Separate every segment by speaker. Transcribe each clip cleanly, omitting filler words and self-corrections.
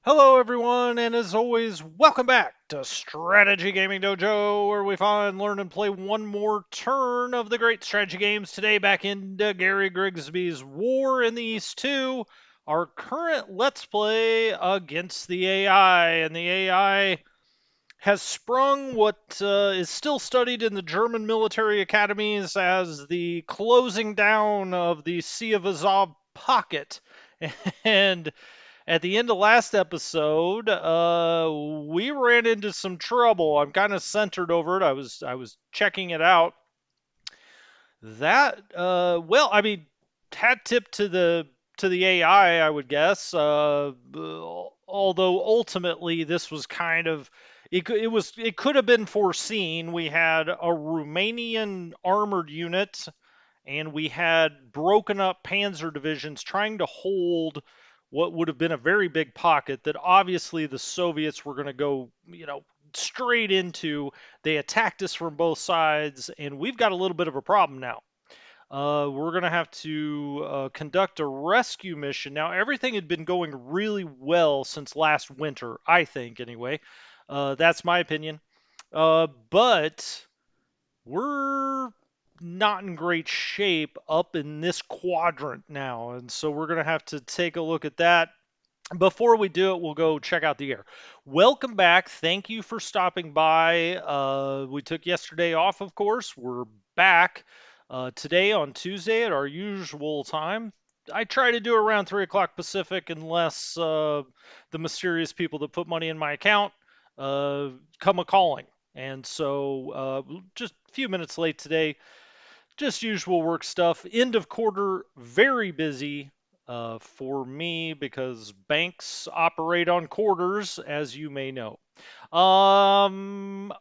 Speaker 1: Hello, everyone, and as always, welcome back to Strategy Gaming Dojo, where we find, learn, and play one more turn of the great strategy games. Today, back into Gary Grigsby's War in the East 2, our current Let's Play against the AI. And the AI has sprung what is still studied in the German military academies as the closing down of the Sea of Azov pocket. And at the end of last episode, we ran into some trouble. I'm kind of centered over it. I was checking it out. Well, I mean, hat tip to the AI, I would guess. Although ultimately this was kind of it could have been foreseen. We had a Romanian armored unit and we had broken up panzer divisions trying to hold what would have been a very big pocket that obviously the Soviets were going to go, straight into. They attacked us from both sides, and we've got a little bit of a problem now. We're going to have to conduct a rescue mission. Now, everything had been going really well since last winter, I think, anyway. That's my opinion. But we're not in great shape up in this quadrant now. And so we're going to have to take a look at that. Before we do it, we'll go check out the air. Welcome back. Thank you for stopping by. We took yesterday off, of course. We're back today on Tuesday at our usual time. I try to do around 3 o'clock Pacific unless the mysterious people that put money in my account uh, come a calling. And so just a few minutes late today. Just usual work stuff. End of quarter, very busy for me because banks operate on quarters, as you may know.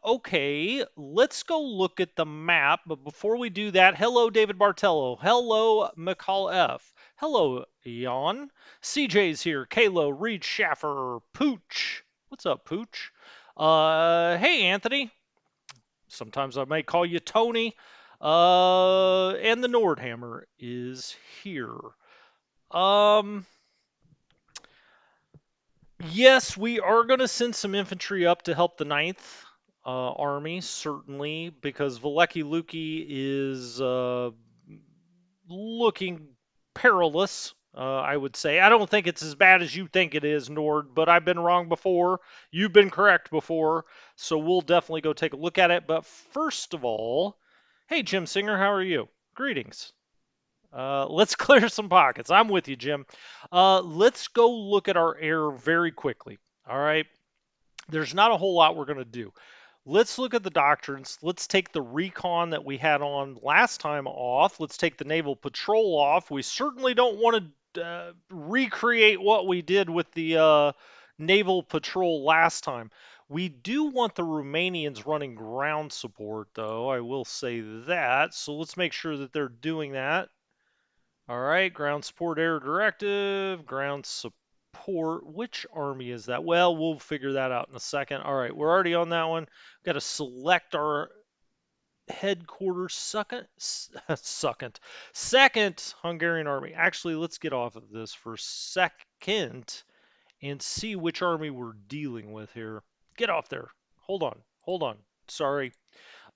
Speaker 1: Okay, let's go look at the map. But before we do that, hello, David Bartello. Hello, McCall F. Hello, Jan. CJ's here. Kalo, Reed Schaffer, Pooch. What's up, Pooch? Hey, Anthony. Sometimes I may call you Tony. And the Nordhammer is here. Um, yes, we are going to send some infantry up to help the Ninth Army, certainly, because Valeki Luki is looking perilous. I would say. I don't think it's as bad as you think it is, Nord, but I've been wrong before. You've been correct before. So we'll definitely go take a look at it. But first of all, hey, Jim Singer, how are you? Greetings. Let's clear some pockets. I'm with you, Jim. Let's go look at our air very quickly. All right. There's not a whole lot we're going to do. Let's look at the doctrines. Let's take the recon that we had on last time off. Let's take the naval patrol off. We certainly don't want to recreate what we did with the naval patrol last time. We do want the Romanians running ground support, though. I will say that. So let's make sure that they're doing that. All right, ground support air directive, ground support. Which army is that? Well, we'll figure that out in a second. All right, we're already on that one. Got to select our headquarters. Second Hungarian army. Actually, let's get off of this for a second and see which army we're dealing with here. Get off there. Hold on. Sorry.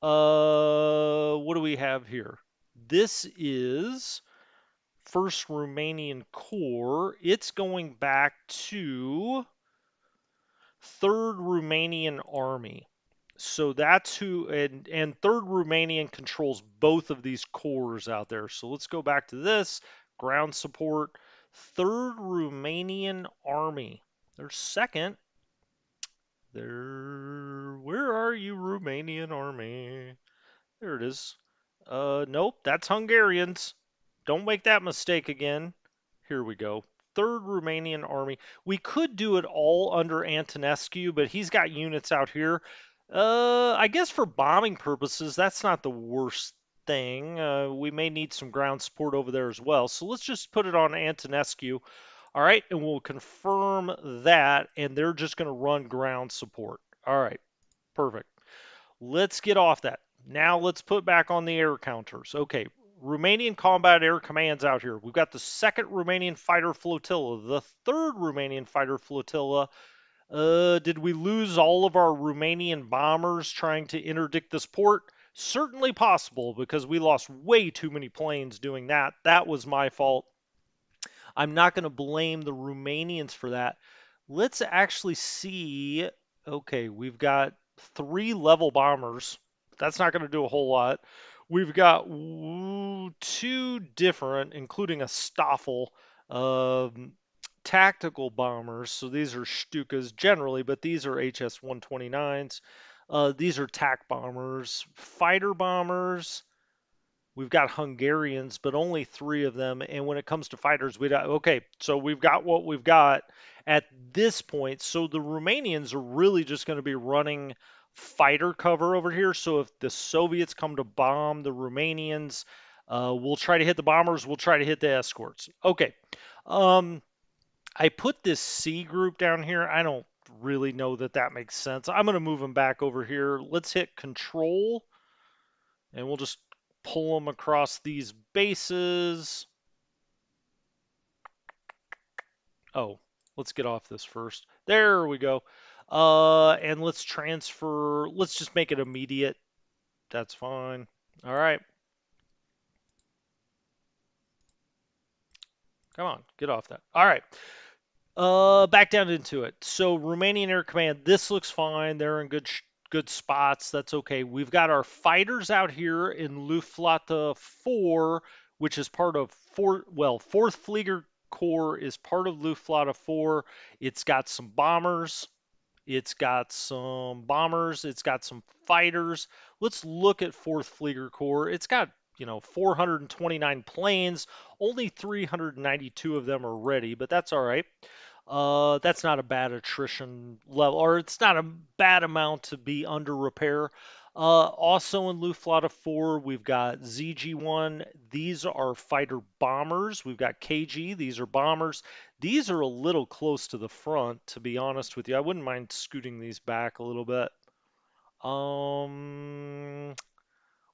Speaker 1: What do we have here? This is First Romanian Corps. It's going back to Third Romanian Army. So that's who, and Third Romanian controls both of these corps out there. So let's go back to this ground support. Third Romanian Army. They're second. Where are you, Romanian Army? There it is. Nope, that's Hungarians. Don't make that mistake again. Here we go. Third Romanian Army. We could do it all under Antonescu, but he's got units out here. I guess for bombing purposes, that's not the worst thing. We may need some ground support over there as well. So let's just put it on Antonescu. All right, and we'll confirm that, and they're just going to run ground support. All right, perfect. Let's get off that. Now let's put back on the air counters. Okay, Romanian combat air commands out here. We've got the second Romanian fighter flotilla, the third Romanian fighter flotilla. Did we lose all of our Romanian bombers trying to interdict this port? Certainly possible because we lost way too many planes doing that. That was my fault. I'm not going to blame the Romanians for that. Let's actually see. Okay, we've got 3 level bombers. That's not going to do a whole lot. We've got 2 different, including a Stoffel, um, tactical bombers. So these are Stukas generally, but these are HS 129s. These are TAC bombers, fighter bombers. We've got Hungarians, but only 3 of them. And when it comes to fighters, okay, so we've got what we've got at this point. So the Romanians are really just going to be running fighter cover over here. So if the Soviets come to bomb the Romanians, we'll try to hit the bombers. We'll try to hit the escorts. Okay. Um, I put this C group down here. I don't really know that that makes sense. I'm going to move them back over here. Let's hit Control and we'll just pull them across these bases. Oh, let's get off this first. There we go. And let's transfer. Let's just make it immediate. That's fine. All right. Come on, get off that. All right. Back down into it. So Romanian Air Command, this looks fine. They're in good spots. That's okay. We've got our fighters out here in Luftflotte 4, which is part of Fourth Flieger Corps is part of Luftflotte 4. It's got some bombers. It's got some bombers. It's got some fighters. Let's look at Fourth Flieger Corps. It's got 429 planes. Only 392 of them are ready, but that's all right. That's not a bad attrition level, or it's not a bad amount to be under repair. Also in Luftflotte 4, we've got ZG-1. These are fighter bombers. We've got KG. These are bombers. These are a little close to the front, to be honest with you. I wouldn't mind scooting these back a little bit. Um,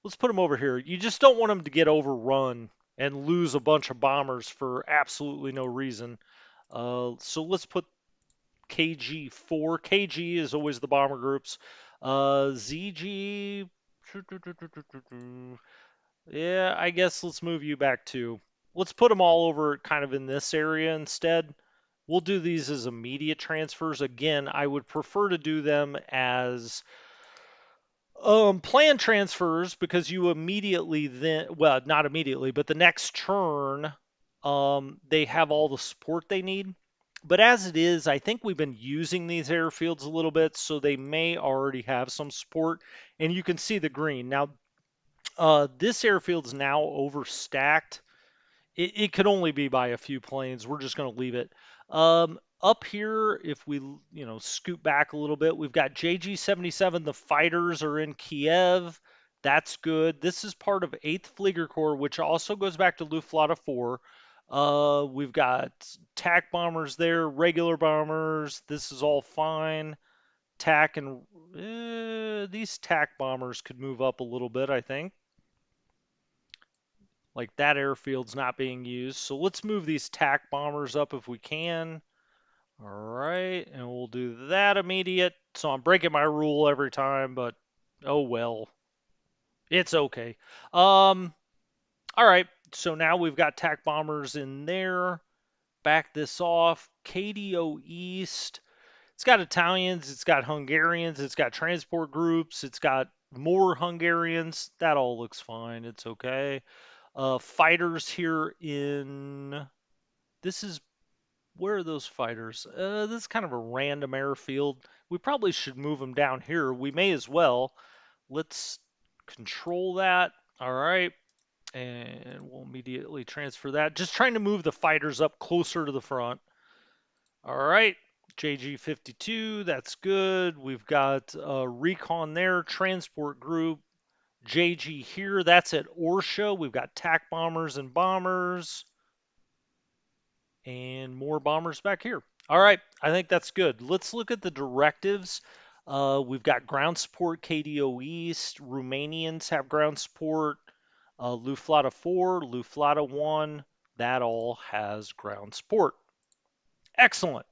Speaker 1: let's put them over here. You just don't want them to get overrun and lose a bunch of bombers for absolutely no reason. So let's put KG4. KG is always the bomber groups. ZG. Yeah, I guess let's move you back too. Let's put them all over kind of in this area instead. We'll do these as immediate transfers. Again, I would prefer to do them as plan transfers because you immediately then, well, not immediately, but the next turn, they have all the support they need. But as it is, I think we've been using these airfields a little bit, so they may already have some support. And you can see the green. Now, this airfield's now overstacked. It could only be by a few planes. We're just going to leave it. Up here, if we scoot back a little bit, we've got JG-77. The fighters are in Kiev. That's good. This is part of 8th Flieger Corps, which also goes back to Luftflotte 4. We've got TAC bombers there, regular bombers. This is all fine. TAC and these TAC bombers could move up a little bit, I think. Like that airfield's not being used. So let's move these TAC bombers up if we can. All right, and we'll do that immediate. So I'm breaking my rule every time, but oh well. It's okay. All right, so now we've got TAC bombers in there. Back this off. KDO East. It's got Italians, it's got Hungarians, it's got transport groups, it's got more Hungarians. That all looks fine. It's okay. Fighters here in this is where are those fighters? This is kind of a random airfield. We probably should move them down here. We may as well. Let's control that. All right. And we'll immediately transfer that. Just trying to move the fighters up closer to the front. All right. JG-52, that's good. We've got recon there, transport group. JG here, that's at Orsha. We've got TAC bombers and bombers. And more bombers back here. All right, I think that's good. Let's look at the directives. We've got ground support KDO East. Romanians have ground support. Luflata 4, Luflata 1, that all has ground support. Excellent.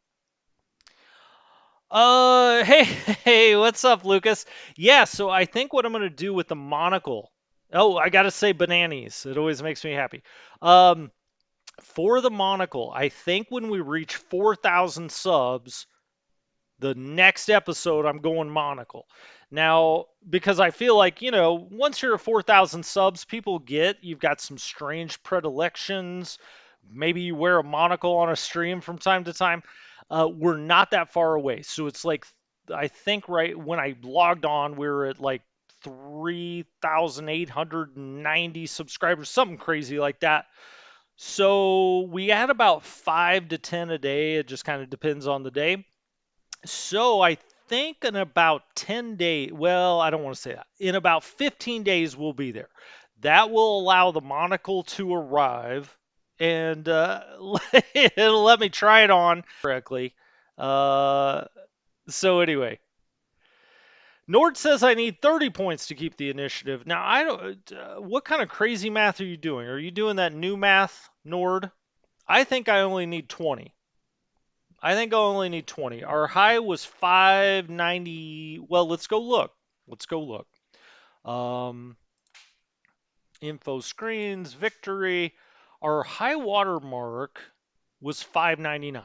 Speaker 1: Hey, hey, what's up, Lucas? Yeah, so I think what I'm gonna do with the monocle. Oh, I gotta say bananas. It always makes me happy. Um, for the monocle, I think when we reach 4,000 subs, the next episode I'm going monocle. Now, because I feel like, once you're at 4,000 subs, people get you've got some strange predilections. Maybe you wear a monocle on a stream from time to time. We're not that far away. So it's like, I think right when I logged on, we were at like 3,890 subscribers, something crazy like that. So we add about 5 to 10 a day. It just kind of depends on the day. So I think in about 10 days, well, I don't want to say that. In about 15 days, we'll be there. That will allow the monocle to arrive and it'll let me try it on correctly. Uh, so anyway, Nord says I need 30 points to keep the initiative. Now, I don't, what kind of crazy math are you doing? Are you doing that new math, Nord? I think I only need 20. I think I'll only need 20. Our high was 590. Well, let's go look. Let's go look. Um, info screens, victory. Our high water mark was 599.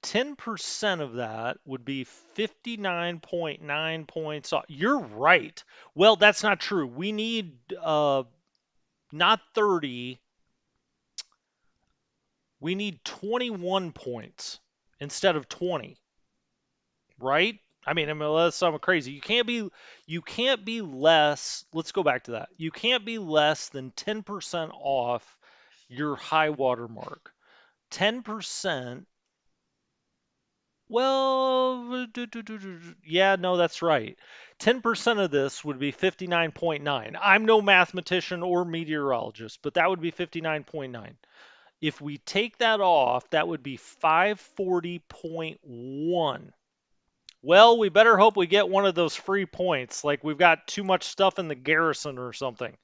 Speaker 1: 10% of that would be 59.9 points off. You're right. Well, that's not true. We need not 30. We need 21 points instead of 20. Right? I mean, unless sound crazy. You can't be less. Let's go back to that. You can't be less than 10% off your high water mark. 10%. Well, yeah, no, that's right. 10% of this would be 59.9. I'm no mathematician or meteorologist, but that would be 59.9. If we take that off, that would be 540.1. Well, we better hope we get one of those free points. Like we've got too much stuff in the garrison or something.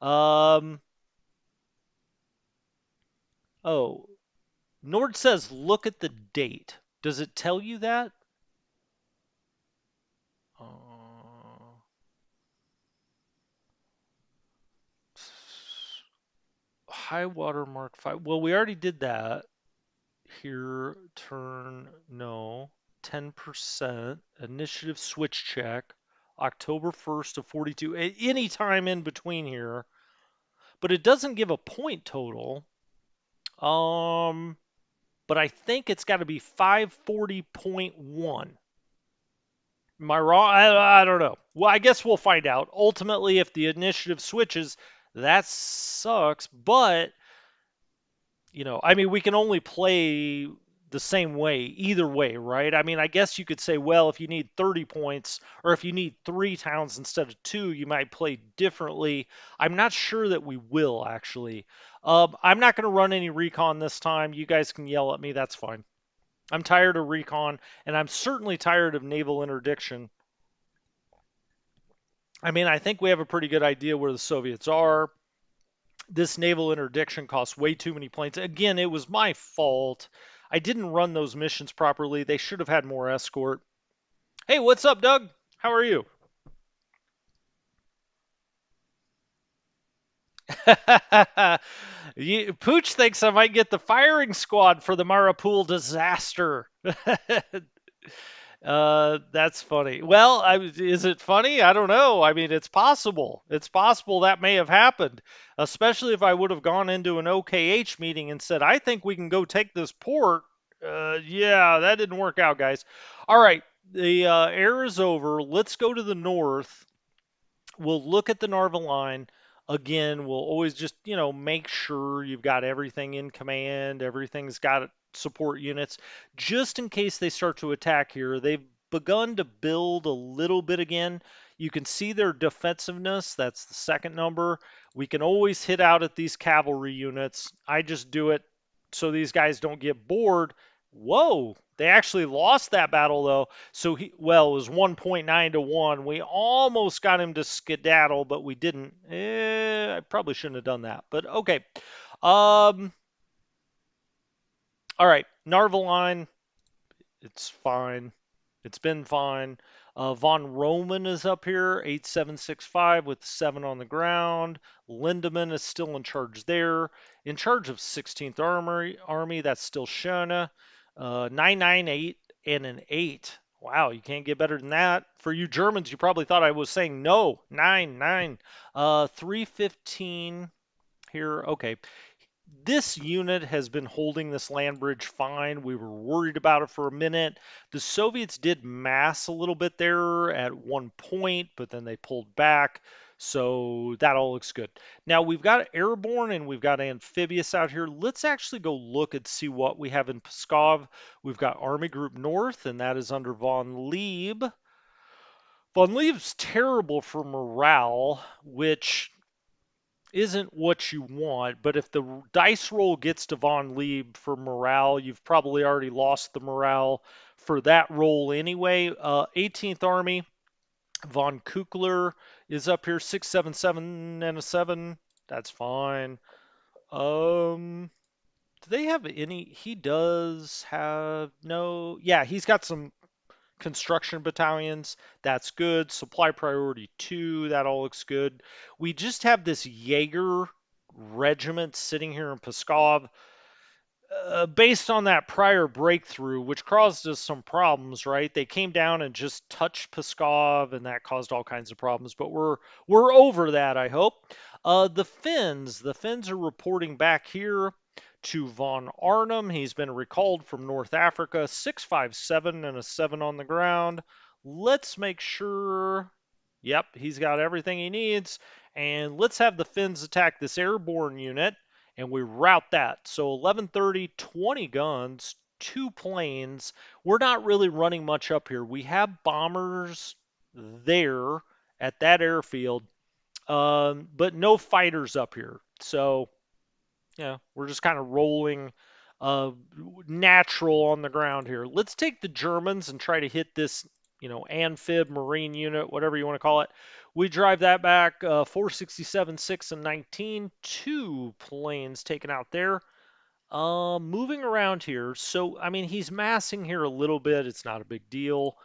Speaker 1: Um, oh, Nord says look at the date. Does it tell you that? Uh, high water mark 5. Well, we already did that. Here, turn, no. 10%. Initiative switch check. October 1st of 42. Any time in between here. But it doesn't give a point total. Um, but I think it's got to be 540.1. Am I wrong? I don't know. Well, I guess we'll find out. Ultimately, if the initiative switches, that sucks. But, I mean, we can only play the same way either way, right? I mean, I guess you could say, well, if you need 30 points or if you need 3 towns instead of 2, you might play differently. I'm not sure that we will, actually. I'm not going to run any recon this time. You guys can yell at me. That's fine. I'm tired of recon, and I'm certainly tired of naval interdiction. I mean, I think we have a pretty good idea where the Soviets are. This naval interdiction costs way too many planes. Again, it was my fault. I didn't run those missions properly. They should have had more escort. Hey, what's up, Doug? How are you? Pooch thinks I might get the firing squad for the Maripul disaster. That's funny. Well, is it funny? I don't know. I mean, it's possible. It's possible that may have happened, especially if I would have gone into an OKH meeting and said, I think we can go take this port. Yeah, that didn't work out, guys. All right, the air is over. Let's go to the north. We'll look at the Narva line. Again, we'll always just, make sure you've got everything in command, everything's got support units, just in case they start to attack here. They've begun to build a little bit again. You can see their defensiveness. That's the second number. We can always hit out at these cavalry units. I just do it so these guys don't get bored. Whoa, they actually lost that battle though. So well, it was 1.9 to 1. We almost got him to skedaddle, but we didn't. I probably shouldn't have done that. But okay. Um, all right, Narvaline, it's fine. It's been fine. Von Roman is up here, 8765 with 7 on the ground. Lindemann is still in charge there. In charge of 16th Army, that's still Shona. 998 and an 8. Wow, you can't get better than that. For you Germans, you probably thought I was saying no. 9, 9. 315 here. Okay, this unit has been holding this land bridge fine. We were worried about it for a minute. The Soviets did mass a little bit there at one point, but then they pulled back. So that all looks good. Now we've got airborne and we've got amphibious out here. Let's actually go look and see what we have in Pskov. We've got Army Group North, and that is under von Lieb. Von Lieb's terrible for morale, which isn't what you want, but if the dice roll gets to Von Lieb for morale, you've probably already lost the morale for that roll anyway. 18th Army, Von Kukler is up here, 677 and a 7. That's fine. Do they have any? He does have no. Yeah, he's got some construction battalions. That's good. Supply priority 2. That all looks good. We just have this Jaeger regiment sitting here in Pskov. Based on that prior breakthrough, which caused us some problems, right? They came down and just touched Pskov, and that caused all kinds of problems. But we're over that, I hope. The Finns are reporting back here to von Arnhem. He's been recalled from North Africa, 657 and a 7 on the ground. Let's make sure. Yep, he's got everything he needs. And let's have the Finns attack this airborne unit and we route that. So 1130, 20 guns, 2 planes. We're not really running much up here. We have bombers there at that airfield, but no fighters up here. So, yeah, we're just kind of rolling uh, natural on the ground here. Let's take the Germans and try to hit this, amphib marine unit, whatever you want to call it. We drive that back 467, 6, and 19. 2 planes taken out there. Moving around here. So, I mean, he's massing here a little bit. It's not a big deal.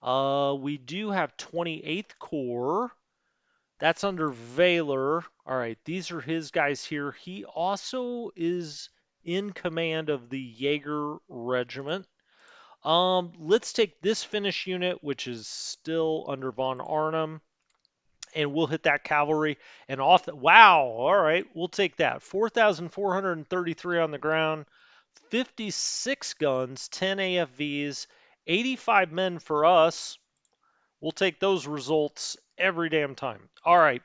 Speaker 1: We do have 28th Corps. That's under Valor. All right, these are his guys here. He also is in command of the Jaeger Regiment. Let's take this Finnish unit, which is still under von Arnhem, and we'll hit that cavalry and off. Wow, all right, we'll take that. 4,433 on the ground, 56 guns, 10 AFVs, 85 men for us. We'll take those results every damn time. All right.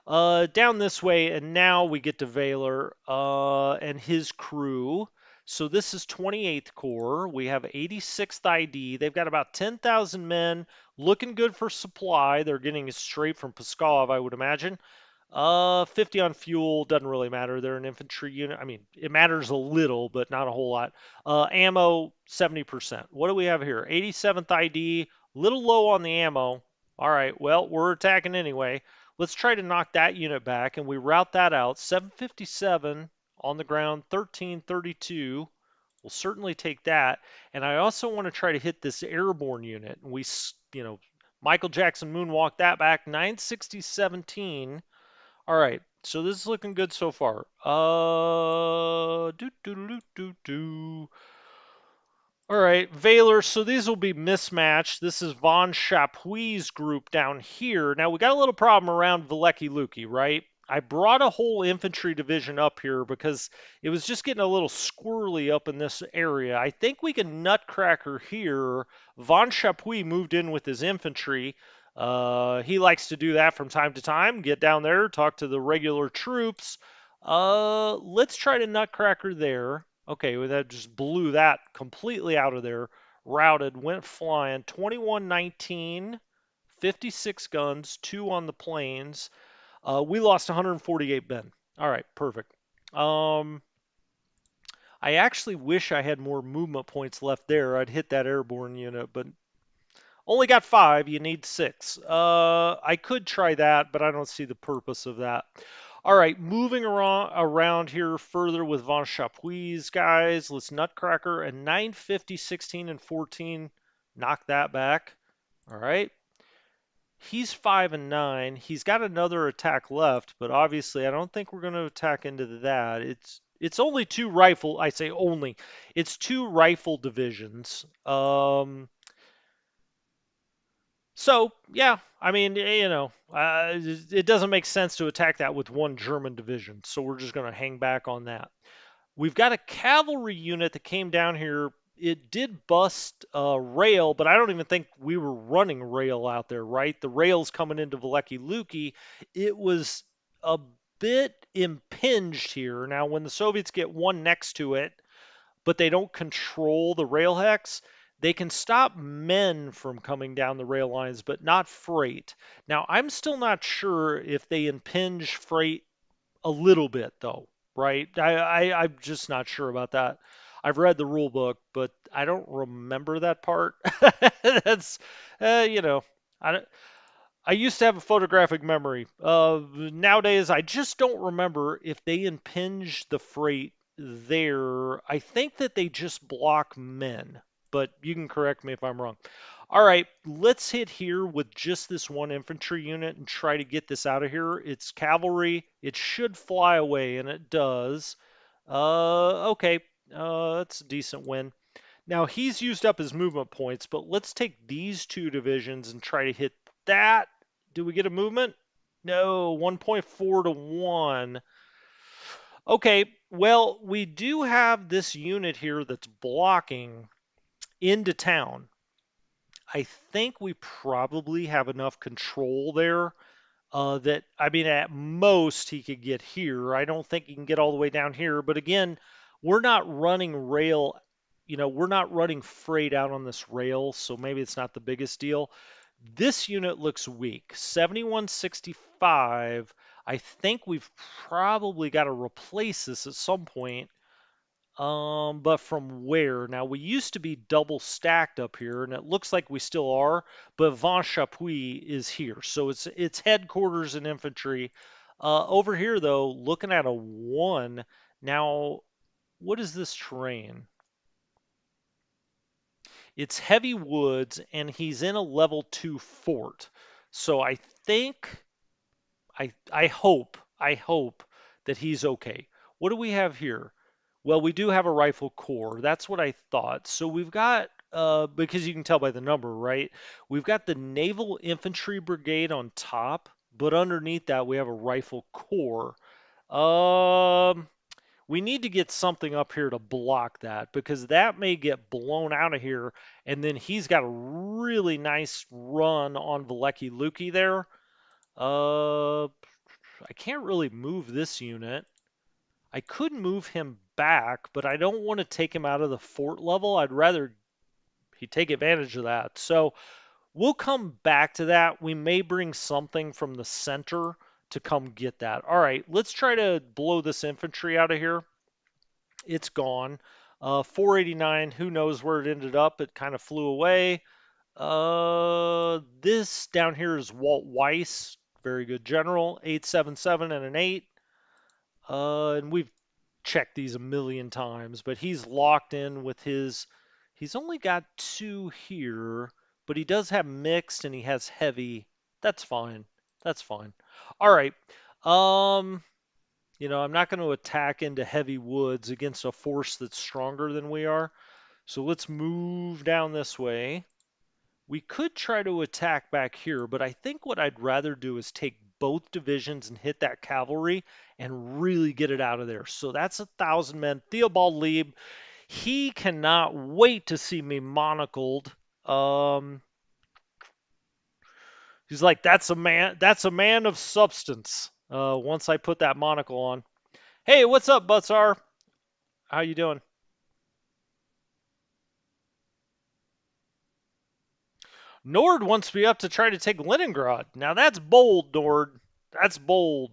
Speaker 1: Down this way, and now we get to Valor and his crew. So this is 28th Corps. We have 86th ID. They've got about 10,000 men, looking good for supply. They're getting it straight from Pskov, I would imagine. 50 on fuel doesn't really matter. They're an infantry unit. I mean, it matters a little, but not a whole lot. Ammo 70%. What do we have here? 87th ID. Little low on the ammo. All right. Well, we're attacking anyway. Let's try to knock that unit back, and we route that out. 757 on the ground. 1332. We'll certainly take that. And I also want to try to hit this airborne unit. We, Michael Jackson moonwalked that back. 960, 17. All right, so this is looking good so far. Do do do do do. All right, Valor. So these will be mismatched. This is Von Chapuis's group down here. Now we got a little problem around Veliky Luki, right? I brought a whole infantry division up here because it was just getting a little squirrely up in this area. I think we can nutcracker here. Von Chapuis moved in with his infantry. He likes to do that from time to time. Get down there, talk to the regular troops. Let's try to nutcracker there. Okay, well, that just blew that completely out of there. Routed, went flying. 2119, 56 guns, 2 on the planes. We lost 148 men. All right, perfect. I I actually wish I had more movement points left there. I'd hit that airborne unit, but only got 5. You need 6. I could try that, but I don't see the purpose of that. All right, moving around here further with Von Chapuis, guys. Let's Nutcracker and 950, 16, and 14. Knock that back. All right. He's 5 and 9. He's got another attack left, but obviously I don't think we're going to attack into that. It's only 2 rifle. I say only. It's 2 rifle divisions. So yeah, I mean, it doesn't make sense to attack that with 1 German division. So we're just going to hang back on that. We've got a cavalry unit that came down here. It did bust rail, but I don't even think we were running rail out there, right? The rail's coming into Veliky Luki. It was a bit impinged here. Now, when the Soviets get one next to it, but they don't control the rail hex, they can stop men from coming down the rail lines, but not freight. Now, I'm still not sure if they impinge freight a little bit, though, right? I'm just not sure about that. I've read the rule book, but I don't remember that part. That's, you know, I don't, I used to have a photographic memory. Nowadays, I just don't remember if they impinge the freight there. I think that they just block men, but you can correct me if I'm wrong. All right, let's hit here with just this 1 infantry unit and try to get this out of here. It's cavalry. It should fly away, and it does. Okay, that's a decent win. Now he's used up his movement points, but let's take these 2 divisions and try to hit that. Do we get a movement? No, 1.4 to 1. Okay, well, we do have this unit here that's blocking into town. I think we probably have enough control there that, I mean, at most he could get here. I don't think he can get all the way down here. But again, we're not running rail, we're not running freight out on this rail, so maybe it's not the biggest deal. This unit looks weak. 7165. I think we've probably got to replace this at some point. But from where? Now we used to be double stacked up here, and it looks like we still are. But Von Chapuis is here, so it's headquarters and infantry. Over here though, looking at a 1. Now, what is this terrain? It's heavy woods, and he's in a level 2 fort. So I think I hope that he's okay. What do we have here? Well, we do have a rifle corps. That's what I thought. So we've got because you can tell by the number, right? We've got the Naval Infantry Brigade on top, but underneath that we have a rifle corps. Um, we need to get something up here to block that because that may get blown out of here, and then he's got a really nice run on Veliky Luki there. I can't really move this unit. I could move him back, but I don't want to take him out of the fort level. I'd rather he take advantage of that. So we'll come back to that. We may bring something from the center to come get that. All right, let's try to blow this infantry out of here. It's gone. 489, who knows where it ended up? It kind of flew away. This down here is Walt Weiss, very good general, 877 and an 8. And we've checked these a million times, but he's locked in with his. He's only got 2 here, but he does have mixed and he has heavy. That's fine. That's fine. All right. Um, I'm not going to attack into heavy woods against a force that's stronger than we are. So let's move down this way. We could try to attack back here, but I think what I'd rather do is take both divisions and hit that cavalry and really get it out of there. So that's 1,000 men. Theobald Lieb, he cannot wait to see me monocled. He's like, that's a man. That's a man of substance. Once I put that monocle on. Hey, what's up, Butsar? How you doing? Nord wants me up to try to take Leningrad. Now that's bold, Nord. That's bold.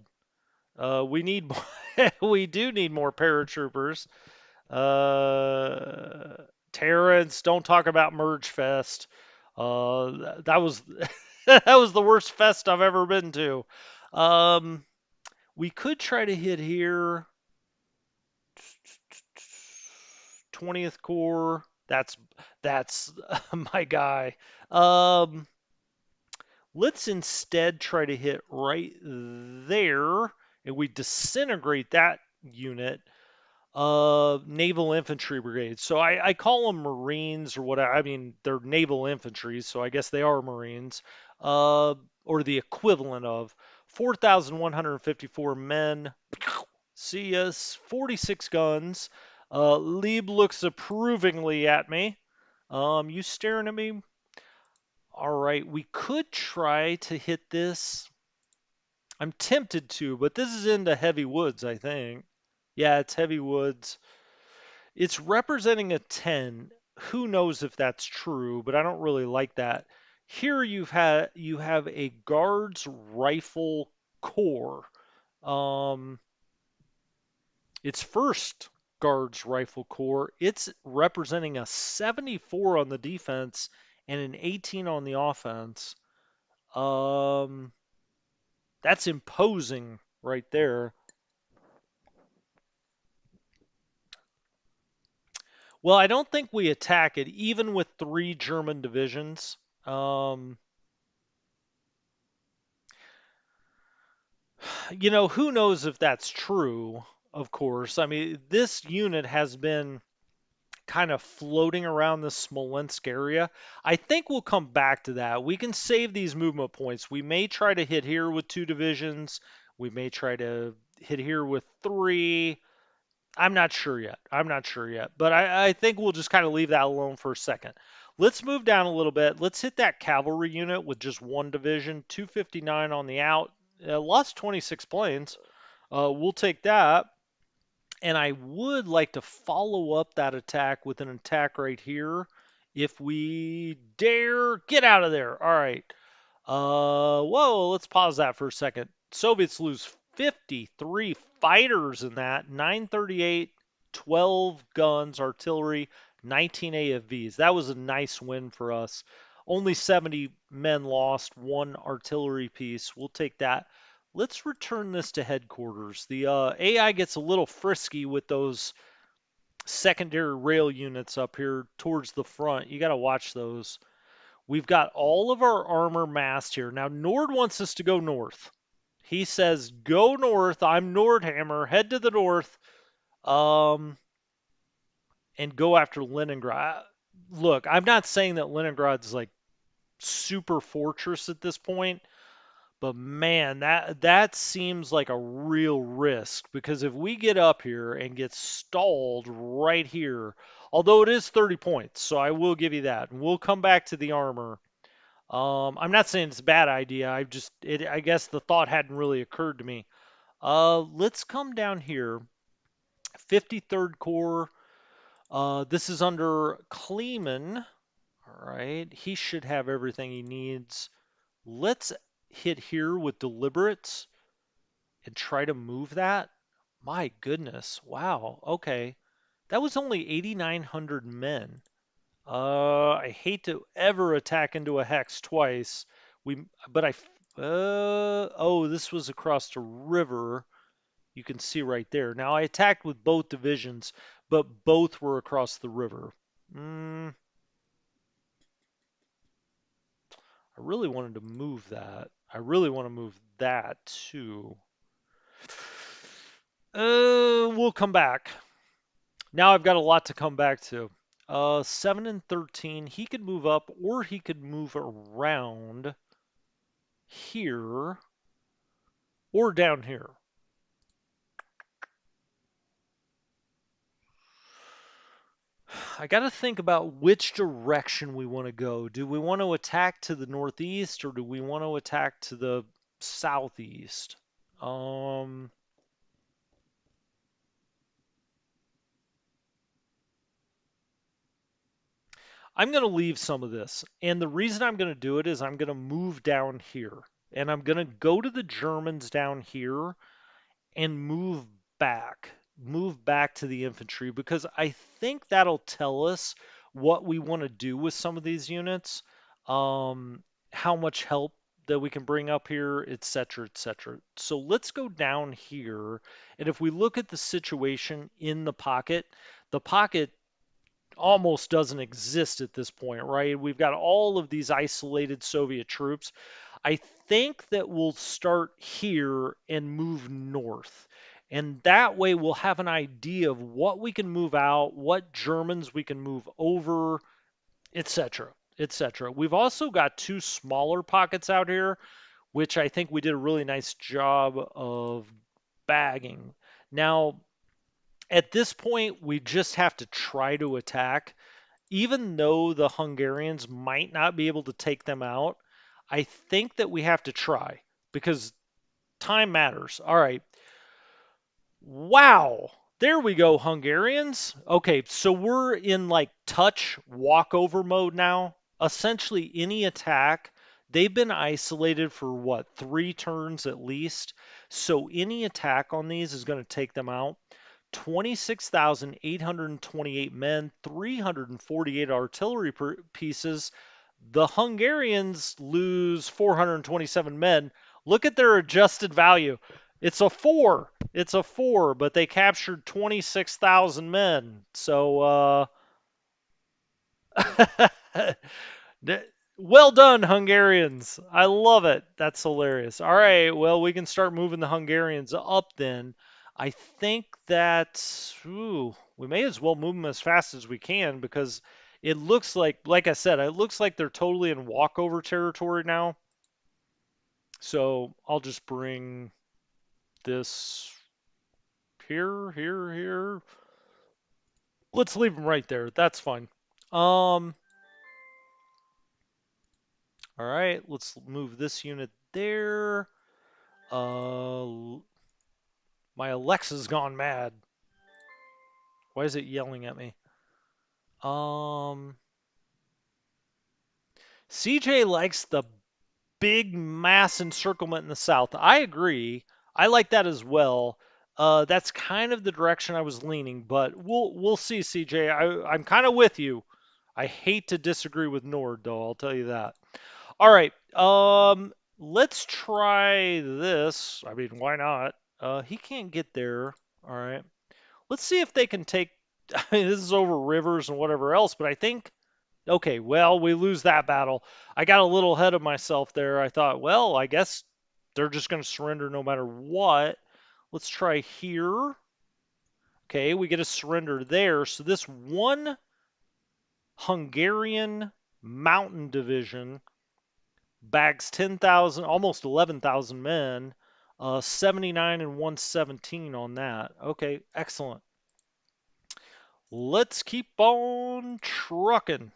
Speaker 1: We need we do need more paratroopers. Uh, Terrence, don't talk about Merge Fest. That was that was the worst fest I've ever been to. Um, we could try to hit here 20th core. That's my guy. Um, let's instead try to hit right there, and we disintegrate that unit. Naval Infantry Brigade. So I call them Marines or what I mean, they're naval infantry, so I guess they are Marines, uh, or the equivalent of 4,154 men. See us, 46 guns. Lieb looks approvingly at me. You staring at me? All right, we could try to hit this. I'm tempted to, but this is into heavy woods, I think. Yeah, it's heavy woods. It's representing a 10. Who knows if that's true, but I don't really like that. Here you have a guard's rifle corps. Um, its first guards rifle corps. It's representing a 74 on the defense and an 18 on the offense. Um, that's imposing right there. Well, I don't think we attack it, even with three German divisions. Um, who knows if that's true, of course. I mean, this unit has been kind of floating around the Smolensk area. I think we'll come back to that. We can save these movement points. We may try to hit here with two divisions. We may try to hit here with three. I'm not sure yet. I'm not sure yet. But I think we'll just kind of leave that alone for a second. Let's move down a little bit. Let's hit that cavalry unit with just one division, 259 on the out. Lost 26 planes. We'll take that. And I would like to follow up that attack with an attack right here. If we dare get out of there. All right. Whoa, let's pause that for a second. Soviets lose 53 fighters in that, 938, 12 guns, artillery, 19 AFVs. That was a nice win for us. Only 70 men lost, one artillery piece. We'll take that. Let's return this to headquarters. The AI gets a little frisky with those secondary rail units up here towards the front. You got to watch those. We've got all of our armor massed here. Now, Nord wants us to go north. He says, go north. I'm Nordhammer. Head to the north and go after Leningrad. Look, I'm not saying that Leningrad's like super fortress at this point, but man, that seems like a real risk because if we get up here and get stalled right here, although it is 30 points, so I will give you that. And we'll come back to the armor. I'm not saying it's a bad idea. I guess the thought hadn't really occurred to me. Let's come down here. 53rd Corps. This is under Kleeman. All right. He should have everything he needs. Let's hit here with deliberates and try to move that. My goodness. Wow. Okay. That was only 8,900 men. I hate to ever attack into a hex twice. But oh, this was across the river. You can see right there. Now I attacked with both divisions, but both were across the river. I really wanted to move that. I really want to move that too. We'll come back. Now I've got a lot to come back to. 7 and 13. He could move up or he could move around here or down here. I got to think about which direction we want to go. Do we want to attack to the northeast or do we want to attack to the southeast? Um, I'm going to leave some of this. And the reason I'm going to do it is I'm going to move down here. And I'm going to go to the Germans down here and move back move back to the infantry because I think that'll tell us what we want to do with some of these units, how much help that we can bring up here, etc., etc. So let's go down here, and if we look at the situation in the pocket almost doesn't exist at this point, right? We've got all of these isolated Soviet troops. I think that we'll start here and move north. And that way we'll have an idea of what we can move out, what Germans we can move over, etc., etc. We've also got two smaller pockets out here, which I think we did a really nice job of bagging. Now, at this point, we just have to try to attack even though the Hungarians might not be able to take them out, I think that we have to try because time matters. All right. Wow. There we go, Hungarians. Okay, so we're in like touch walkover mode now. Essentially, any attack, they've been isolated for what, 3 turns at least. So any attack on these is going to take them out. 26,828 men, 348 artillery pieces. The Hungarians lose 427 men. Look at their adjusted value. It's a 4. It's a 4, but they captured 26,000 men. So, well done, Hungarians. I love it. That's hilarious. All right, well, we can start moving the Hungarians up then. I think that we may as well move them as fast as we can because it looks like I said, it looks like they're totally in walkover territory now. So I'll just bring this here, here, here. Let's leave them right there. That's fine. All right, let's move this unit there. My Alexa's gone mad. Why is it yelling at me? Um, CJ likes the big mass encirclement in the south. I agree. I like that as well. That's kind of the direction I was leaning, but we'll see, CJ. I'm kind of with you. I hate to disagree with Nord, though. I'll tell you that. All right. Let's try this. I mean, why not? He can't get there. All right. Let's see if they can take. I mean, this is over rivers and whatever else, but I think. Okay, well, we lose that battle. I got a little ahead of myself there. I thought, well, I guess they're just going to surrender no matter what. Let's try here. Okay, we get a surrender there. So this one Hungarian mountain division bags 10,000, almost 11,000 men, 79 and 117 on that. Okay, excellent. Let's keep on trucking.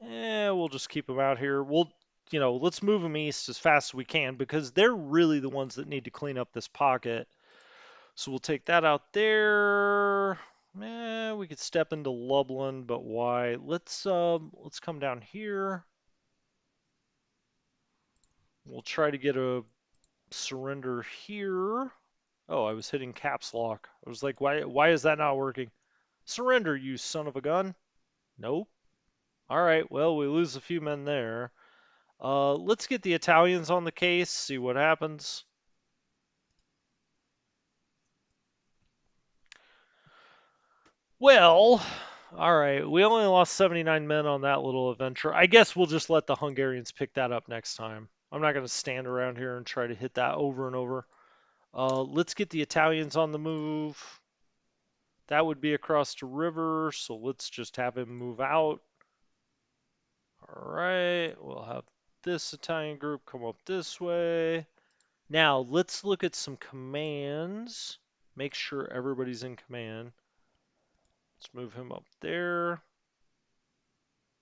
Speaker 1: We'll just keep them out here. Let's move them east as fast as we can because they're really the ones that need to clean up this pocket. So we'll take that out there. We could step into Lublin, but why? Let's come down here. We'll try to get a surrender here. Oh, I was hitting caps lock. I was like, why is that not working? Surrender, you son of a gun. Nope. All right, well, we lose a few men there. Let's get the Italians on the case, see what happens. Well, all right, we only lost 79 men on that little adventure. I guess we'll just let the Hungarians pick that up next time. I'm not going to stand around here and try to hit that over and over. Let's get the Italians on the move. That would be across the river, so let's just have him move out. All right, we'll have this Italian group come up this way. Now, let's look at some commands. Make sure everybody's in command. Let's move him up there.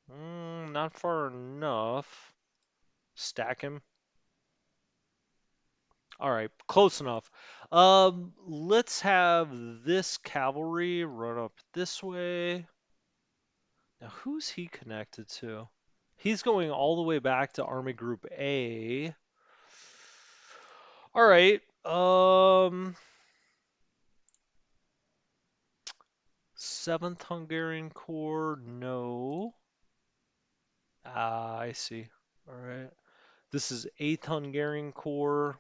Speaker 1: Not far enough. Stack him. All right, close enough. Let's have this cavalry run up this way. Now, who's he connected to? He's going all the way back to Army Group A. All right. 7th Hungarian Corps, no. Ah, I see. All right. This is 8th Hungarian Corps.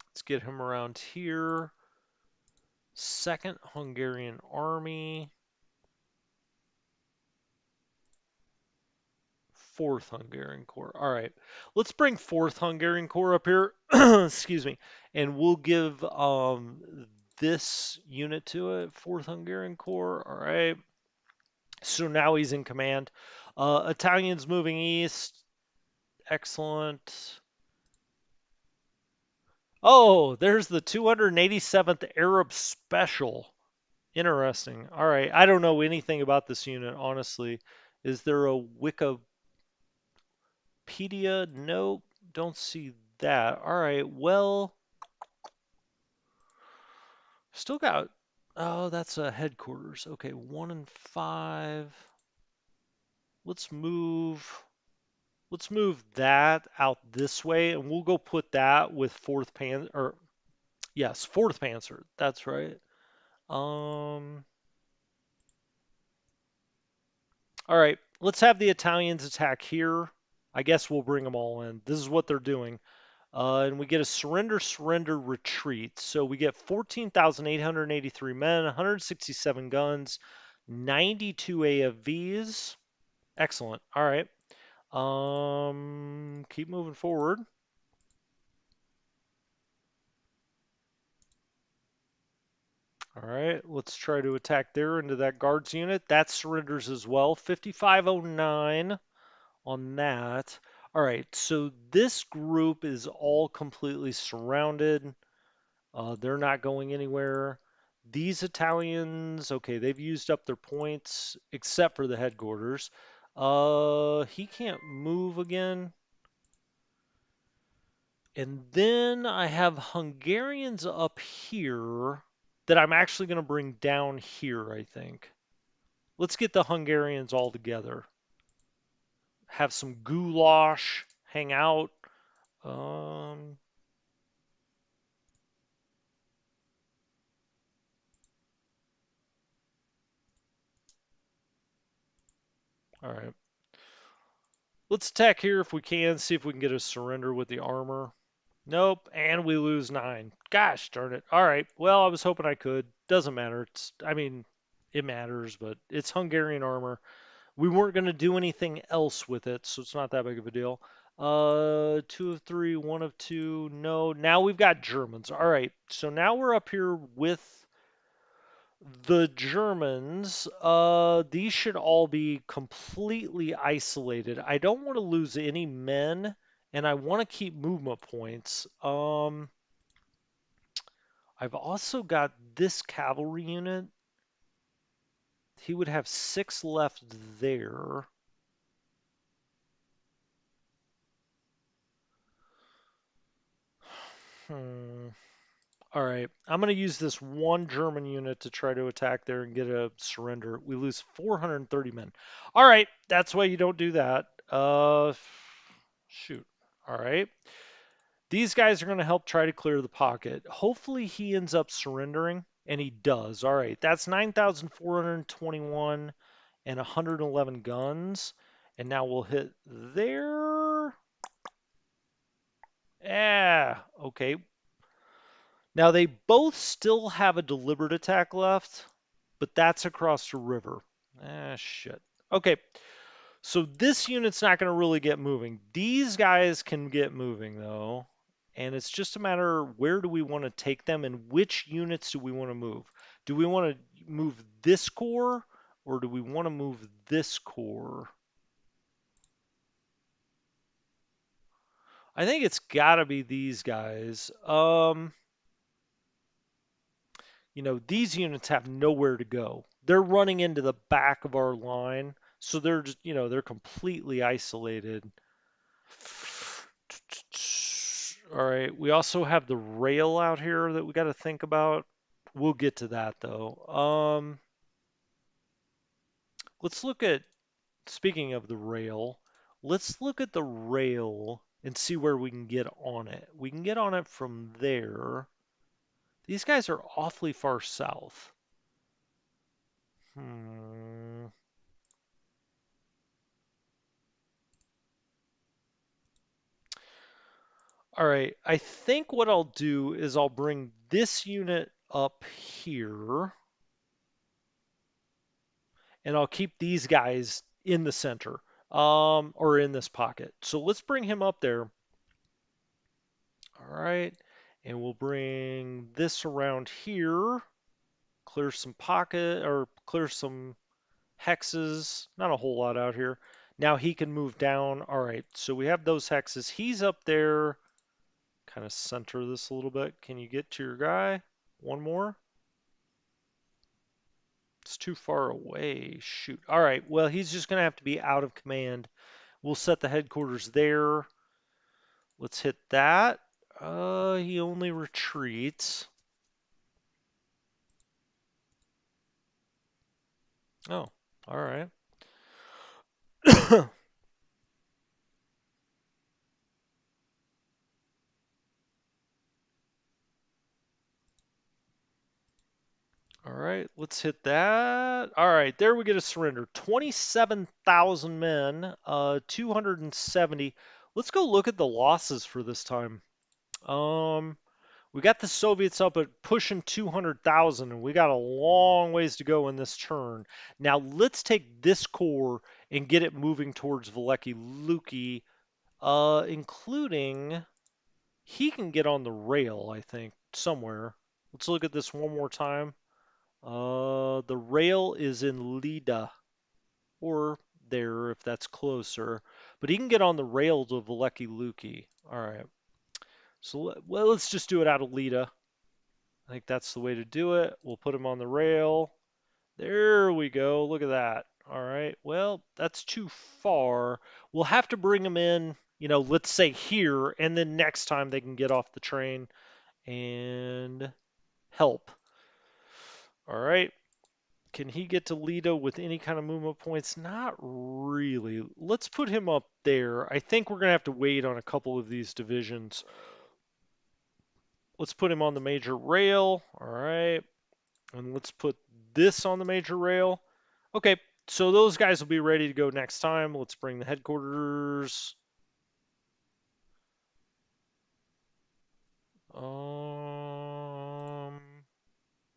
Speaker 1: Let's get him around here. 2nd Hungarian Army. 4th Hungarian Corps. All right. Let's bring 4th Hungarian Corps up here. Excuse me. And we'll give this unit to it. 4th Hungarian Corps. All right. So now he's in command. Italians moving east. Excellent. Oh, there's the 287th Arab Special. Interesting. All right. I don't know anything about this unit, honestly. Is there a Wikipedia? Nope. Don't see that. All right. Well, still got. Oh, that's a headquarters. Okay. 1 and 5. Let's move. Let's move that out this way, and we'll go put that with 4th Pan or yes, 4th Panzer. That's right. Um. All right, let's have the Italians attack here. I guess we'll bring them all in. This is what they're doing. And we get a surrender, surrender, retreat. So we get 14,883 men, 167 guns, 92 AFVs. Excellent. All right. Keep moving forward. All right, let's try to attack there into that guards unit. That surrenders as well. 5509 on that. All right, so this group is all completely surrounded. They're not going anywhere. These Italians, okay, they've used up their points except for the headquarters. He can't move again. And then I have Hungarians up here that I'm actually going to bring down here, I think. Let's get the Hungarians all together. Have some goulash, hang out. Um, all right. Let's attack here if we can, see if we can get a surrender with the armor. Nope, and we lose 9. Gosh darn it. All right. Well, I was hoping I could. Doesn't matter. I mean, it matters, but it's Hungarian armor. We weren't going to do anything else with it, so it's not that big of a deal. 2 of 3, 1 of 2. No. Now we've got Germans. All right. So now we're up here with the Germans. These should all be completely isolated. I don't want to lose any men, and I want to keep movement points. I've also got this cavalry unit. He would have 6 left there. Hmm. All right, I'm going to use this one German unit to try to attack there and get a surrender. We lose 430 men. All right, that's why you don't do that. Shoot. All right. These guys are going to help try to clear the pocket. Hopefully he ends up surrendering, and he does. All right, that's 9,421 and 111 guns. And now we'll hit there. Yeah, okay. Now they both still have a deliberate attack left, but that's across the river. Ah, shit. Okay, so this unit's not going to really get moving. These guys can get moving though, and it's just a matter of where do we want to take them and which units do we want to move. Do we want to move this core or do we want to move this core? I think it's got to be these guys. These units have nowhere to go. They're running into the back of our line, so they're just, they're completely isolated. All right, we also have the rail out here that we got to think about. We'll get to that though. Let's look at, speaking of the rail, let's look at the rail and see where we can get on it. We can get on it from there. These guys are awfully far south. Hmm. All right, I think what I'll do is I'll bring this unit up here, and I'll keep these guys in the center, or in this pocket. So let's bring him up there. All right, and we'll bring this around here, clear some pocket, or clear some hexes, not a whole lot out here. Now he can move down. All right, so we have those hexes. He's up there. Kind of center this a little bit. Can you get to your guy? One more? It's too far away. Shoot. All right, well, he's just going to have to be out of command. We'll set the headquarters there. Let's hit that. He only retreats. Oh, all right. All right, let's hit that. All right, there we get a surrender. 27,000 men, 270. Let's go look at the losses for this time. Um, we got the Soviets up at pushing 200,000, and we got a long ways to go in this turn. Now let's take this core and get it moving towards Veliky Luki, including he can get on the rail, I think, somewhere. Let's look at this one more time. The rail is in Lida, or there if that's closer. But he can get on the rail to Veliky Luki. All right. So well, let's just do it out of Lida. I think that's the way to do it. We'll put him on the rail. There we go. Look at that. All right. Well, that's too far. We'll have to bring him in, let's say here, and then next time they can get off the train and help. All right. Can he get to Lido with any kind of movement points? Not really. Let's put him up there. I think we're going to have to wait on a couple of these divisions. Let's put him on the major rail. All right. And let's put this on the major rail. Okay, so those guys will be ready to go next time. Let's bring the headquarters.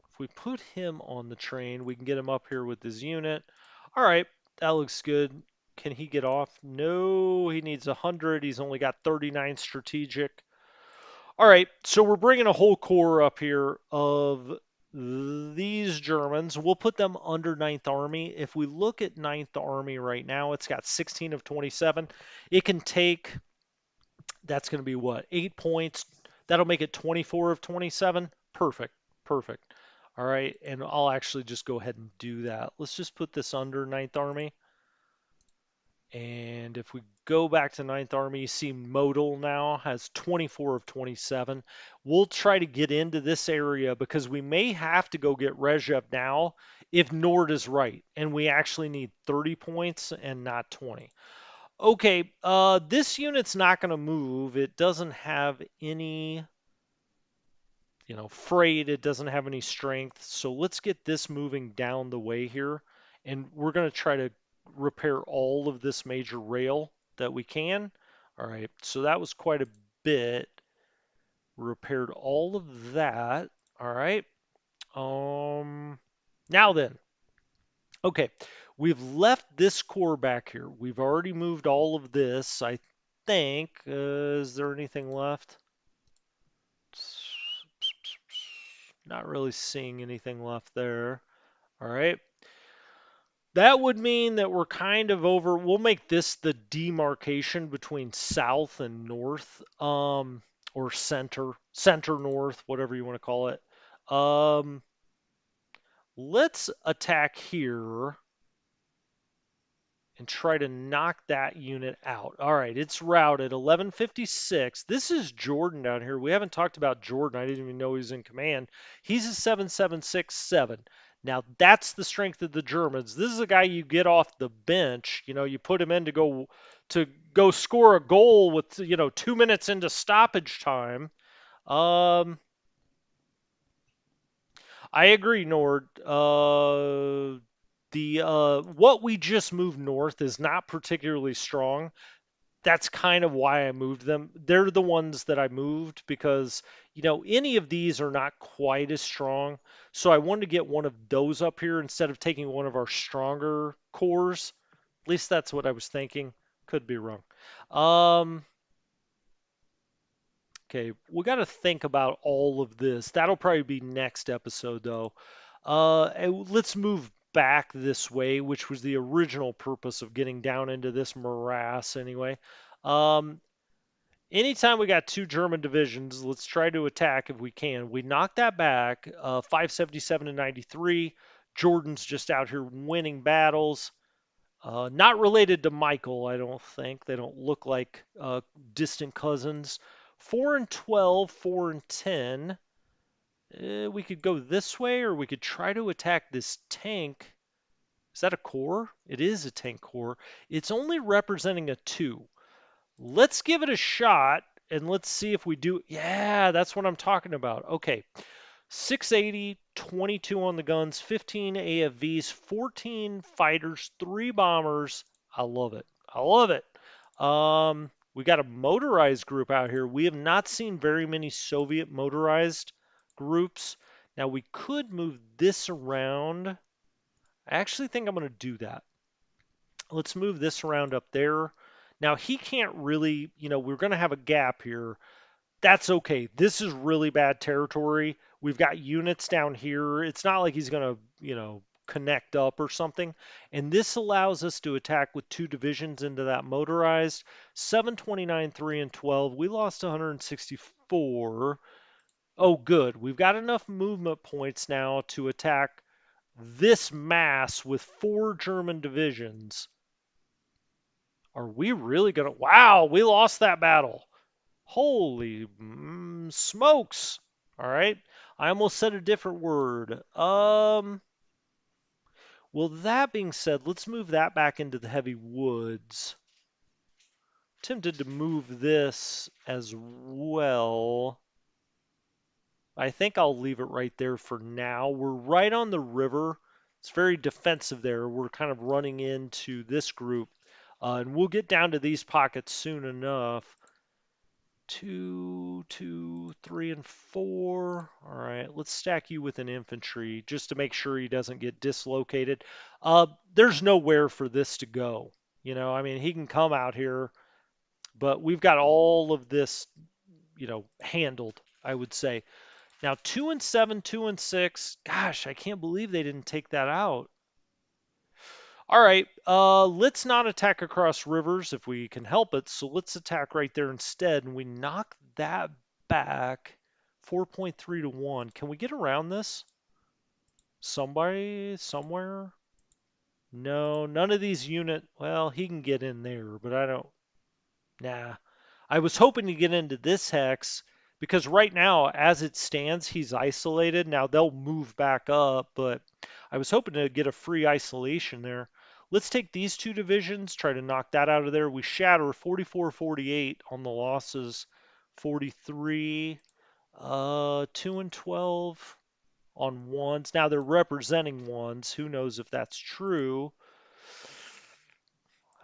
Speaker 1: If we put him on the train, we can get him up here with his unit. All right, that looks good. Can he get off? No, he needs 100. He's only got 39 strategic. All right, so we're bringing a whole corps up here of these Germans. We'll put them under Ninth Army. If we look at Ninth Army right now, it's got 16 of 27. It can take, that's going to be what, 8 points? That'll make it 24 of 27. Perfect, perfect. All right, and I'll actually just go ahead and do that. Let's just put this under Ninth Army. And if we go back to Ninth Army, you see Modal now has 24 of 27. We'll try to get into this area because we may have to go get Rezhev now if Nord is right. And we actually need 30 points and not 20. Okay, this unit's not going to move. It doesn't have any, freight. It doesn't have any strength. So let's get this moving down the way here. And we're going to try to repair all of this major rail that we can. All right, so that was quite a bit. Repaired all of that. All right. Now then, okay, we've left this core back here. We've already moved all of this, I think. Is there anything left? Not really seeing anything left there. All right. That would mean that we're kind of over. We'll make this the demarcation between south and north, or center north, whatever you want to call it. Let's attack here and try to knock that unit out. All right, it's routed 1156. This is Jordan down here. We haven't talked about Jordan. I didn't even know he was in command. He's a 7767. Now that's the strength of the Germans. This is a guy you get off the bench. You put him in to go score a goal with 2 minutes into stoppage time. I agree, Nord. The what we just moved north is not particularly strong. That's kind of why I moved them. They're the ones that I moved because, any of these are not quite as strong. So I wanted to get one of those up here instead of taking one of our stronger cores. At least that's what I was thinking. Could be wrong. Um, okay, we got to think about all of this. That'll probably be next episode, though. And let's move back this way, which was the original purpose of getting down into this morass anyway. Um, Anytime we got two German divisions, let's try to attack if we can. We knocked that back, 577 to 93. Jordan's just out here winning battles. Not related to Michael, I don't think. They don't look like distant cousins. 4 and 12, 4 and 10. We could go this way, or we could try to attack this tank. Is that a core? It is a tank core. It's only representing a 2. Let's give it a shot and let's see if we do. Yeah, that's what I'm talking about. Okay. 680, 22 on the guns, 15 AFVs, 14 fighters, 3 bombers. I love it. I love it. We got a motorized group out here. We have not seen very many Soviet motorized groups. Now we could move this around. I actually think I'm going to do that. Let's move this around up there. Now he can't really, we're going to have a gap here. That's okay. This is really bad territory. We've got units down here. It's not like he's going to, connect up or something. And this allows us to attack with 2 divisions into that motorized. 729, 3 and 12. We lost 164. Oh, good. We've got enough movement points now to attack this mass with 4 German divisions. Are we really going to? Wow, we lost that battle. Holy smokes. All right. I almost said a different word. Well, that being said, let's move that back into the heavy woods. Tempted to move this as well. I think I'll leave it right there for now. We're right on the river. It's very defensive there. We're kind of running into this group. And we'll get down to these pockets soon enough. 2, 2, 3, and 4. All right, let's stack you with an infantry just to make sure he doesn't get dislocated. There's nowhere for this to go. I mean, he can come out here, but we've got all of this, handled, I would say. Now, 2 and 7, 2 and 6. Gosh, I can't believe they didn't take that out. All right, let's not attack across rivers if we can help it. So let's attack right there instead, and we knock that back 4.3 to 1. Can we get around this? Somebody, somewhere? No, none of these well, he can get in there, but I don't. Nah. I was hoping to get into this hex because right now, as it stands, he's isolated. Now they'll move back up, but I was hoping to get a free isolation there. Let's take these 2 divisions, try to knock that out of there. We shatter 44-48 on the losses, 43, 2 and 12 on ones. Now they're representing ones. Who knows if that's true?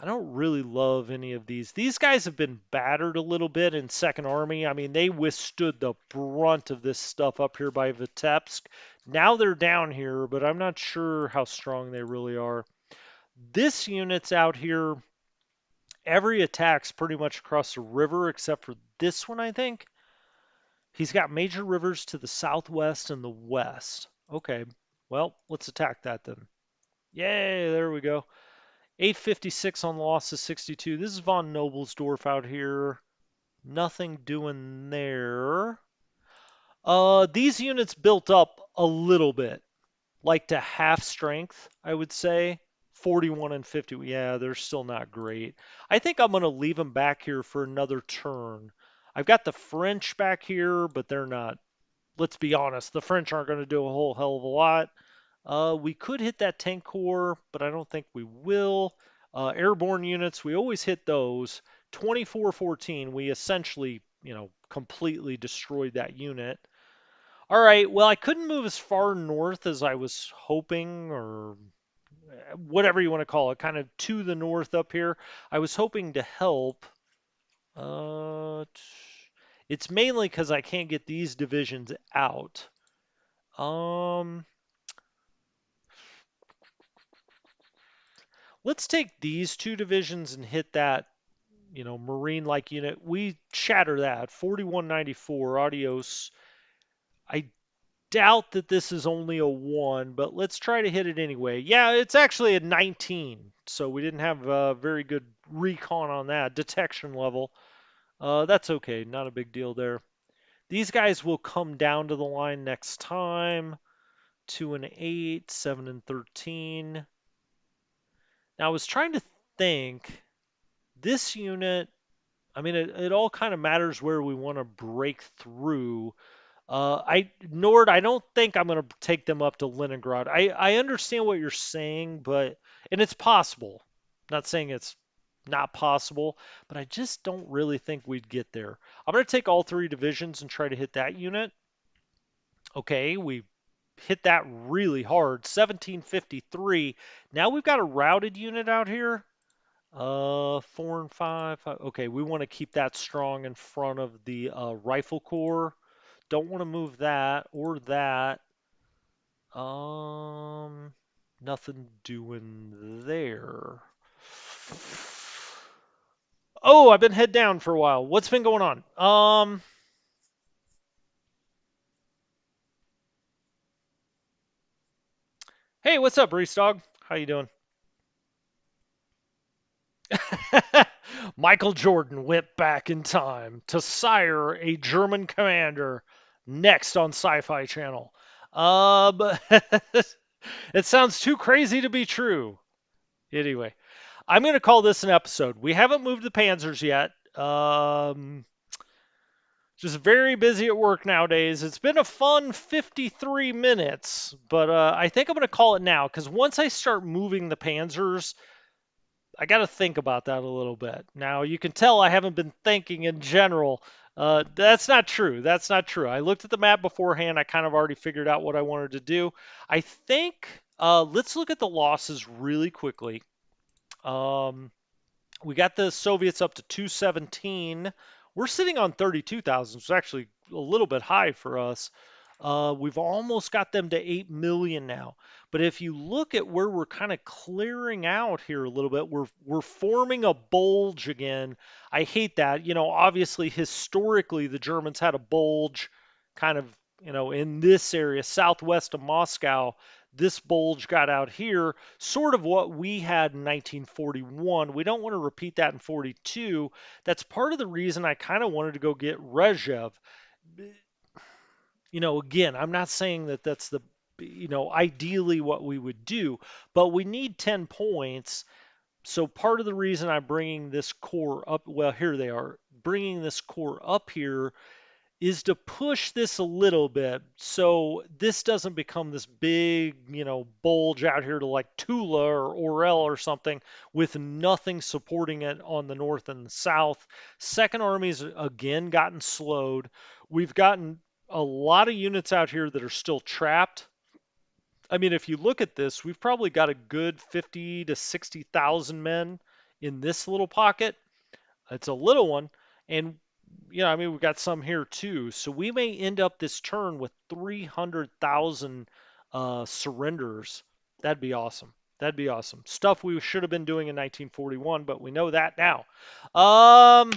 Speaker 1: I don't really love any of these. These guys have been battered a little bit in Second Army. I mean, they withstood the brunt of this stuff up here by Vitebsk. Now they're down here, but I'm not sure how strong they really are. This unit's out here. Every attack's pretty much across the river except for this one, I think. He's got major rivers to the southwest and the west. Okay, well, let's attack that then. Yay, there we go. 856 on loss of 62. This is von Nobelsdorf out here. Nothing doing there. These units built up a little bit, like to half strength, I would say. 41 and 50. Yeah, they're still not great. I think I'm going to leave them back here for another turn. I've got the French back here, but they're not. Let's be honest, the French aren't going to do a whole hell of a lot. We could hit that tank core, but I don't think we will. Airborne units, we always hit those. 24-14, we essentially, completely destroyed that unit. All right, well, I couldn't move as far north as I was hoping, or whatever you want to call it, kind of to the north up here. I was hoping to help. Uh, it's mainly because I can't get these divisions out. Um, let's take these two divisions and hit that, marine like unit. We shatter that 4194. Adios. I doubt that this is only a 1, but let's try to hit it anyway. Yeah, it's actually a 19, so we didn't have a very good recon on that detection level. That's okay, not a big deal there. These guys will come down to the line next time. 2 and 8, 7 and 13. Now I was trying to think, this unit, I mean, it all kind of matters where we want to break through. Nord, I don't think I'm going to take them up to Leningrad. I understand what you're saying, and it's possible. Not saying it's not possible, but I just don't really think we'd get there. I'm going to take all three divisions and try to hit that unit. Okay, we hit that really hard. 1753. Now we've got a routed unit out here. 4 and 5. Okay, we want to keep that strong in front of the rifle corps. Don't want to move that or that. Um, Nothing doing there. Oh, I've been head down for a while. What's been going on? Hey, what's up, Reese Dog? How you doing? Michael Jordan went back in time to sire a German commander next on Sci-Fi Channel. But it sounds too crazy to be true. Anyway, I'm going to call this an episode. We haven't moved the Panzers yet. Just very busy at work nowadays. It's been a fun 53 minutes, but I think I'm going to call it now because once I start moving the Panzers, I got to think about that a little bit. Now, you can tell I haven't been thinking in general. That's not true. That's not true. I looked at the map beforehand. I kind of already figured out what I wanted to do. I think let's look at the losses really quickly. Um, we got the Soviets up to 217. We're sitting on 32,000, which is actually a little bit high for us. We've almost got them to 8 million now. But if you look at where we're kind of clearing out here a little bit, we're forming a bulge again. I hate that. Obviously historically the Germans had a bulge kind of, in this area southwest of Moscow. This bulge got out here, sort of what we had in 1941. We don't want to repeat that in 42. That's part of the reason I kind of wanted to go get Rezhev. Again, I'm not saying that that's ideally what we would do, but we need 10 points. So part of the reason I'm bringing this core up, well, here they are, bringing this core up here is to push this a little bit so this doesn't become this big, bulge out here to like Tula or Orel or something with nothing supporting it on the north and the south. Second Army's again gotten slowed. We've gotten a lot of units out here that are still trapped. I mean, if you look at this, we've probably got a good 50 to 60,000 men in this little pocket. It's a little one, and I mean, we've got some here too. So we may end up this turn with 300,000 surrenders. That'd be awesome. That'd be awesome. Stuff we should have been doing in 1941, but we know that now. Um,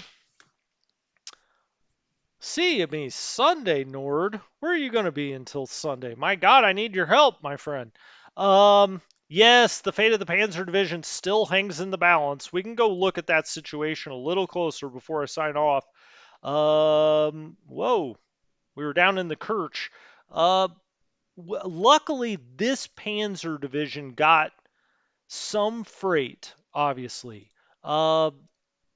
Speaker 1: See me Sunday, Nord. Where are you going to be until Sunday? My God, I need your help, my friend. Yes, the fate of the Panzer Division still hangs in the balance. We can go look at that situation a little closer before I sign off. Whoa, we were down in the Kirch. Uh, Luckily, this Panzer Division got some freight, obviously.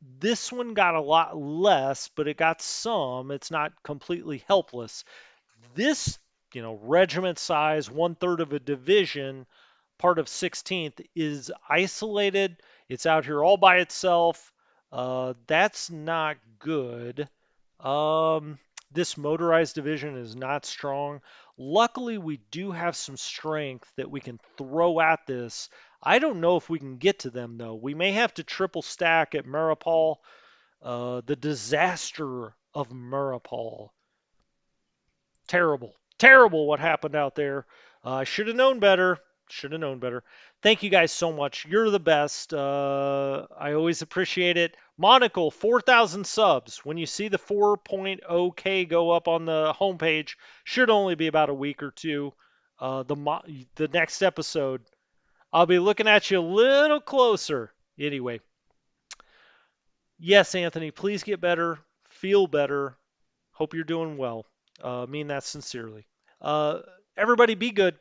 Speaker 1: This one got a lot less, but it got some. It's not completely helpless. This, regiment size, 1/3 of a division, part of 16th, is isolated. It's out here all by itself. That's not good. This motorized division is not strong. Luckily, we do have some strength that we can throw at this. I don't know if we can get to them, though. We may have to triple stack at Maripol. The disaster of Maripol. Terrible. Terrible what happened out there. I should have known better. Should have known better. Thank you guys so much. You're the best. I always appreciate it. Monocle, 4,000 subs. When you see the 4.0K go up on the homepage, should only be about a week or two. The next episode, I'll be looking at you a little closer. Anyway, yes, Anthony, please get better. Feel better. Hope you're doing well. Mean that sincerely. Uh, Everybody be good.